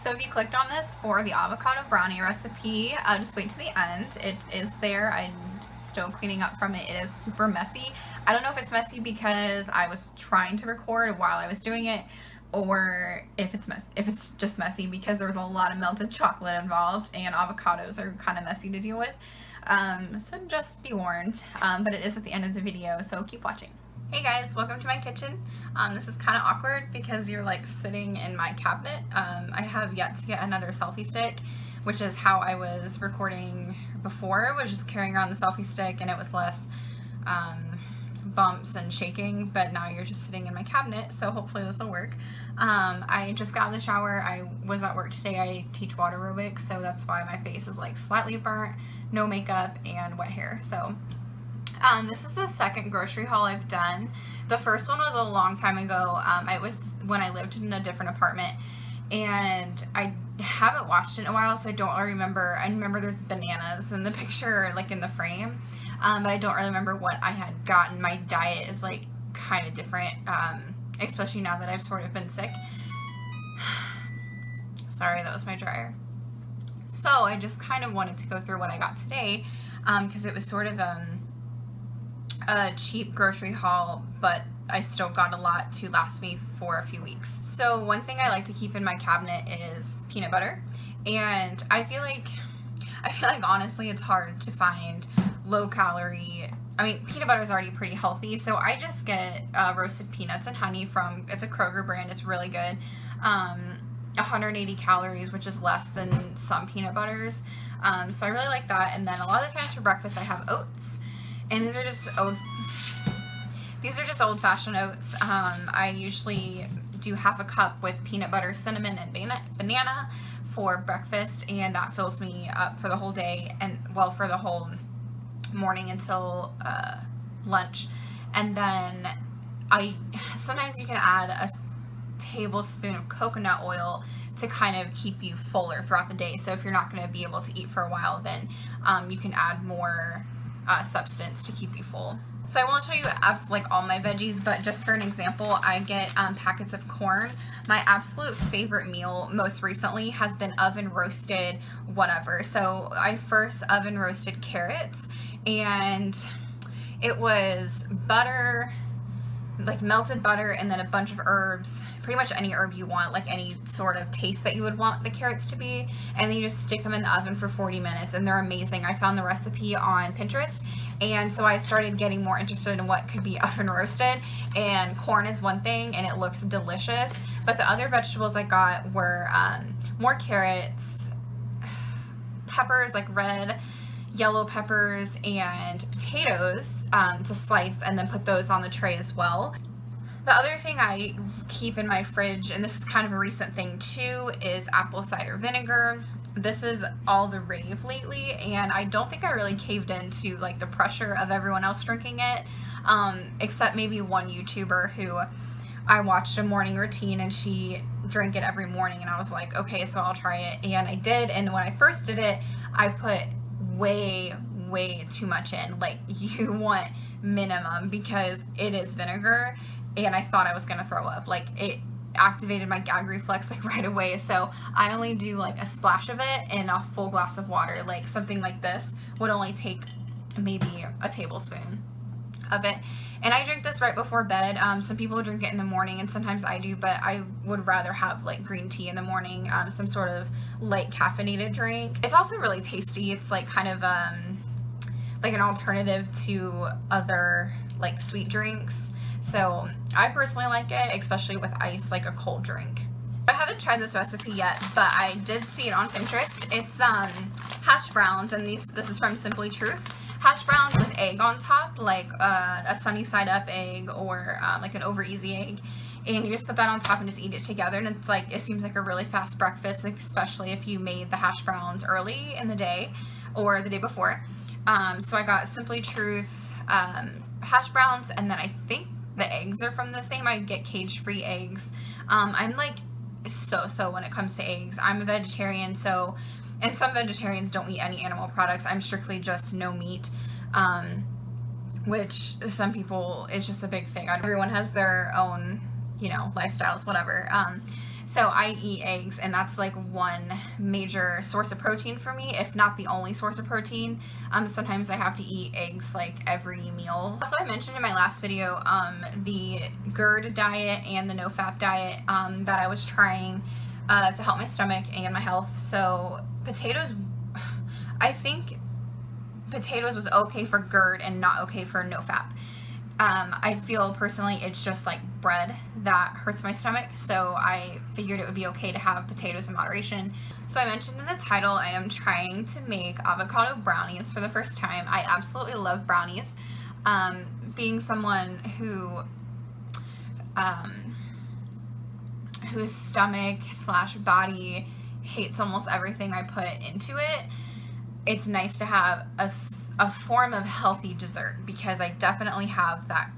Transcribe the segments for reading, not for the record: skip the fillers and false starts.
So if you clicked on this for the avocado brownie recipe, just wait to the end. It is there. I'm still cleaning up from it. It is super messy. I don't know if it's messy because I was trying to record while I was doing it, or if it's just messy because there was a lot of melted chocolate involved, and avocados are kind of messy to deal with. So just be warned. But it is at the end of the video, so keep watching. Hey guys, welcome to my kitchen. This is kind of awkward because you're like sitting in my cabinet. I have yet to get another selfie stick, which is how I was recording before, was just carrying around the selfie stick and it was less bumps and shaking, but now you're just sitting in my cabinet, so hopefully this will work. I just got in the shower. I was at work today. I teach water aerobics, so that's why my face is like slightly burnt, no makeup, and wet hair. So this is the second grocery haul I've done. The first one was a long time ago. It was when I lived in a different apartment, and I haven't watched it in a while, so I don't really remember. I remember there's bananas in the picture, like in the frame, but I don't really remember what I had gotten. My diet is like kind of different, especially now that I've sort of been sick. Sorry, that was my dryer. So I just kind of wanted to go through what I got today, because it was sort of a cheap grocery haul, but I still got a lot to last me for a few weeks. So one thing I like to keep in my cabinet is peanut butter, and I feel like honestly it's hard to find low calorie. I mean, peanut butter is already pretty healthy, so I just get roasted peanuts and honey from, it's a Kroger brand, it's really good. 180 calories, which is less than some peanut butters, so I really like that. And then a lot of the times for breakfast I have oats. And these are just old-fashioned oats. I usually do half a cup with peanut butter, cinnamon, and banana for breakfast, and that fills me up for the whole day, and well, for the whole morning until lunch. And then sometimes you can add a tablespoon of coconut oil to kind of keep you fuller throughout the day. So if you're not going to be able to eat for a while, then you can add more substance to keep you full. So I won't show you like all my veggies, but just for an example, I get packets of corn. My absolute favorite meal most recently has been oven roasted whatever. So I first oven roasted carrots, and it was butter, like melted butter, and then a bunch of herbs, pretty much any herb you want, like any sort of taste that you would want the carrots to be, and then you just stick them in the oven for 40 minutes, and they're amazing. I found the recipe on Pinterest, and so I started getting more interested in what could be oven roasted, and corn is one thing, and it looks delicious, but the other vegetables I got were more carrots, peppers, like red, yellow peppers, and potatoes to slice and then put those on the tray as well. The other thing I keep in my fridge, and this is kind of a recent thing too, is apple cider vinegar. This is all the rave lately, and I don't think I really caved into like the pressure of everyone else drinking it, except maybe one YouTuber who I watched a morning routine, and she drank it every morning, and I was like, okay, so I'll try it. And I did, and when I first did it, I put way too much in. Like, you want minimum because it is vinegar, and I thought I was gonna throw up. Like, it activated my gag reflex like right away, so I only do like a splash of it in a full glass of water. Like something like this would only take maybe a tablespoon of it, and I drink this right before bed. Some people drink it in the morning, and sometimes I do, but I would rather have like green tea in the morning, some sort of light caffeinated drink. It's also really tasty. It's like kind of like an alternative to other like sweet drinks. So I personally like it, especially with ice, like a cold drink. I haven't tried this recipe yet, but I did see it on Pinterest. It's hash browns, and this is from Simply Truth. Hash browns with egg on top, like a sunny side up egg, or like an over easy egg, and you just put that on top and just eat it together. And it's like, it seems like a really fast breakfast, especially if you made the hash browns early in the day or the day before. So I got Simply Truth hash browns, and then I think the eggs are from the same. I get cage-free eggs. I'm like so when it comes to eggs. I'm a vegetarian, so, and some vegetarians don't eat any animal products. I'm strictly just no meat, which some people, it's just a big thing. Everyone has their own, you know, lifestyles, whatever. So I eat eggs, and that's like one major source of protein for me, if not the only source of protein. Sometimes I have to eat eggs like every meal. Also, I mentioned in my last video the GERD diet and the no-fap diet that I was trying to help my stomach and my health. So potatoes, I think potatoes was okay for GERD and not okay for no-fap. I feel personally it's just like bread that hurts my stomach, so I figured it would be okay to have potatoes in moderation. So I mentioned in the title I am trying to make avocado brownies for the first time. I absolutely love brownies. Being someone whose stomach / body hates almost everything I put into it, it's nice to have a form of healthy dessert, because I definitely have that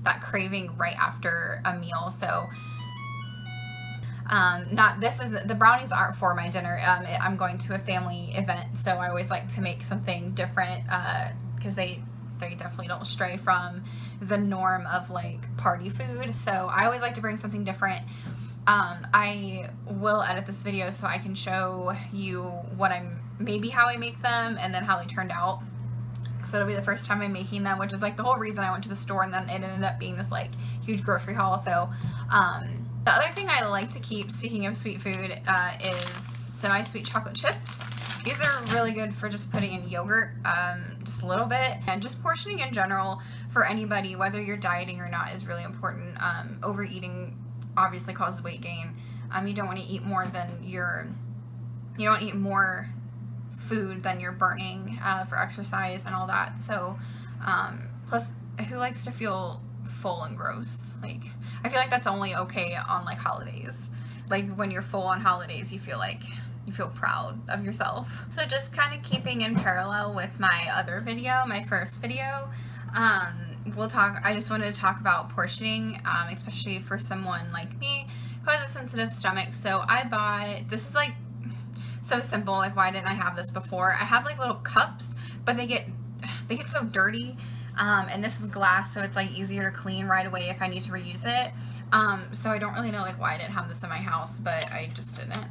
that craving right after a meal. So the brownies aren't for my dinner. I'm going to a family event, so I always like to make something different because they definitely don't stray from the norm of like party food. So I always like to bring something different. I will edit this video so I can show you maybe how I make them and then how they turned out. So it'll be the first time I'm making them, which is like the whole reason I went to the store, and then it ended up being this like huge grocery haul. So the other thing I like to keep, speaking of sweet food, is semi-sweet chocolate chips. These are really good for just putting in yogurt, just a little bit, and just portioning in general for anybody, whether you're dieting or not, is really important. Overeating obviously causes weight gain. You don't want to eat more than you don't want to eat more food than you're burning for exercise and all that. So plus, who likes to feel full and gross? Like, I feel like that's only okay on like holidays. Like when you're full on holidays, you feel proud of yourself. So just kind of keeping in parallel with my other video, my first video, I just wanted to talk about portioning, especially for someone like me who has a sensitive stomach. So this is like so simple, like why didn't I have this before? I have like little cups, but they get so dirty, and this is glass, so it's like easier to clean right away if I need to reuse it. So I don't really know like why I didn't have this in my house, but I just didn't.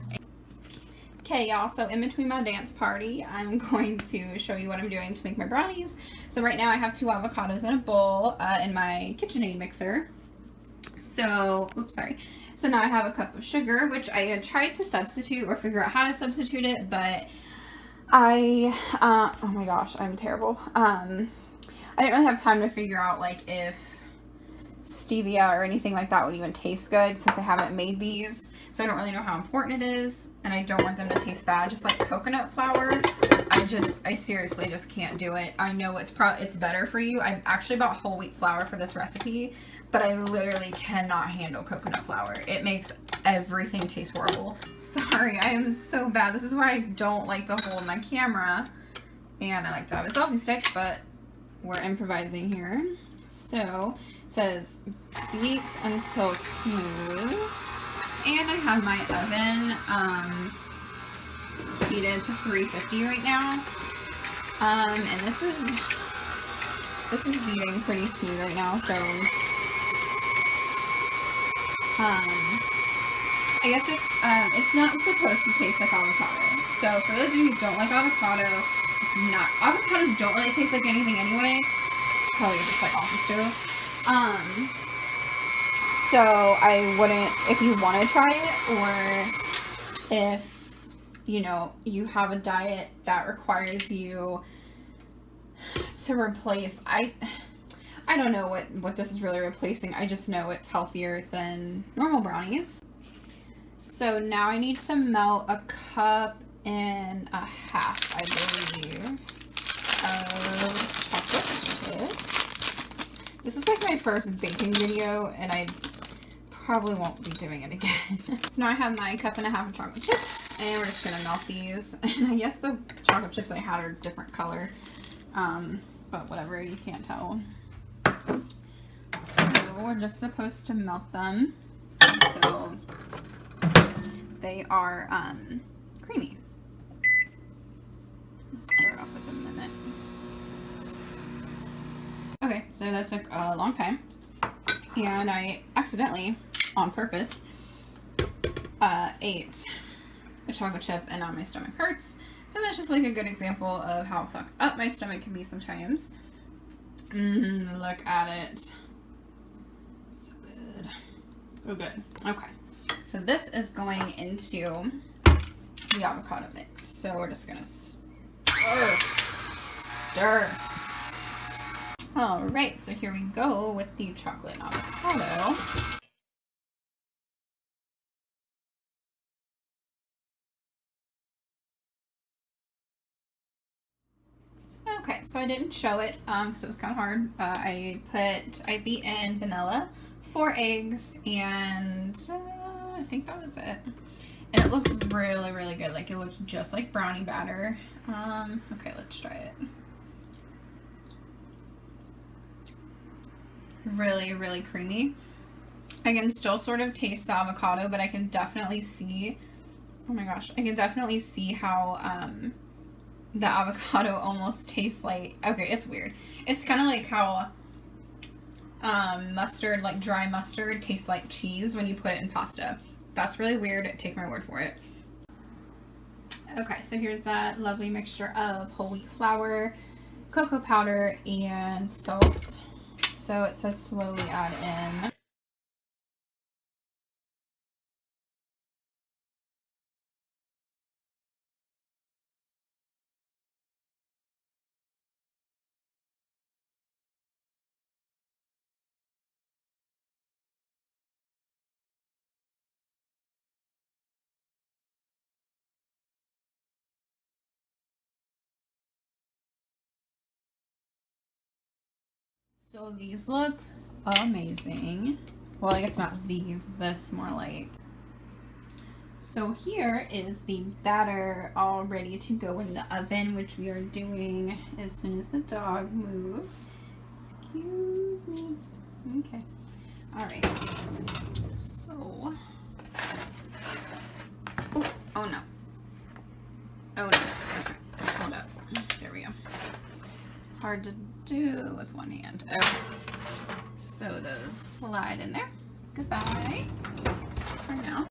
Okay, y'all, so in between my dance party, I'm going to show you what I'm doing to make my brownies. So right now I have 2 avocados in a bowl in my KitchenAid mixer. So, oops, sorry. So now I have a cup of sugar, which I had tried to substitute or figure out how to substitute it, but oh my gosh, I'm terrible. I didn't really have time to figure out like if stevia or anything like that would even taste good, since I haven't made these. So I don't really know how important it is, and I don't want them to taste bad. Just like coconut flour, I seriously just can't do it. I know it's better for you. I actually bought whole wheat flour for this recipe, but I literally cannot handle coconut flour. It makes everything taste horrible. Sorry, I am so bad. This is why I don't like to hold my camera, and I like to have a selfie stick, but we're improvising here. So it says beat until smooth, and I have my oven heated to 350 right now, and this is beating pretty smooth right now. So I guess it's not supposed to taste like avocado. So for those of you who don't like avocado, avocados don't really taste like anything anyway. It's probably just like off the stove. So I wouldn't, if you want to try it, or if you have a diet that requires you to replace, I don't know what this is really replacing. I just know it's healthier than normal brownies. So now I need to melt a cup and a half, I believe, of chocolate chips. This is like my first baking video, and I probably won't be doing it again. So now I have my cup and a half of chocolate chips, and we're just gonna melt these. And I guess the chocolate chips I had are different color, but whatever, you can't tell. So we're just supposed to melt them until they are creamy. Let's start off with a minute. Okay, so that took a long time, and I accidentally, on purpose, ate a chocolate chip and now my stomach hurts. So that's just like a good example of how fucked up my stomach can be sometimes. Look at it. So good. So good. Okay. So this is going into the avocado mix. So we're just gonna stir. All right, so here we go with the chocolate and avocado. Okay, so I didn't show it because it was kind of hard. I beat in vanilla, 4 eggs, and I think that was it. And it looked really, really good. Like, it looked just like brownie batter. Okay, let's try it. Really, really creamy. I can still sort of taste the avocado, but I can definitely see, oh my gosh, I can definitely see how the avocado almost tastes like, okay, it's weird. It's kind of like how mustard, like dry mustard, tastes like cheese when you put it in pasta. That's really weird. Take my word for it. Okay, so here's that lovely mixture of whole wheat flour, cocoa powder, and salt. So it says slowly add in. So these look amazing. Well, I guess not these, this more like. So here is the batter all ready to go in the oven, which we are doing as soon as the dog moves. Excuse me. Okay. All right. So, oh no. Oh no. Okay. Hold up. There we go. Hard to do with one hand. Okay. So those slide in there. Goodbye for now.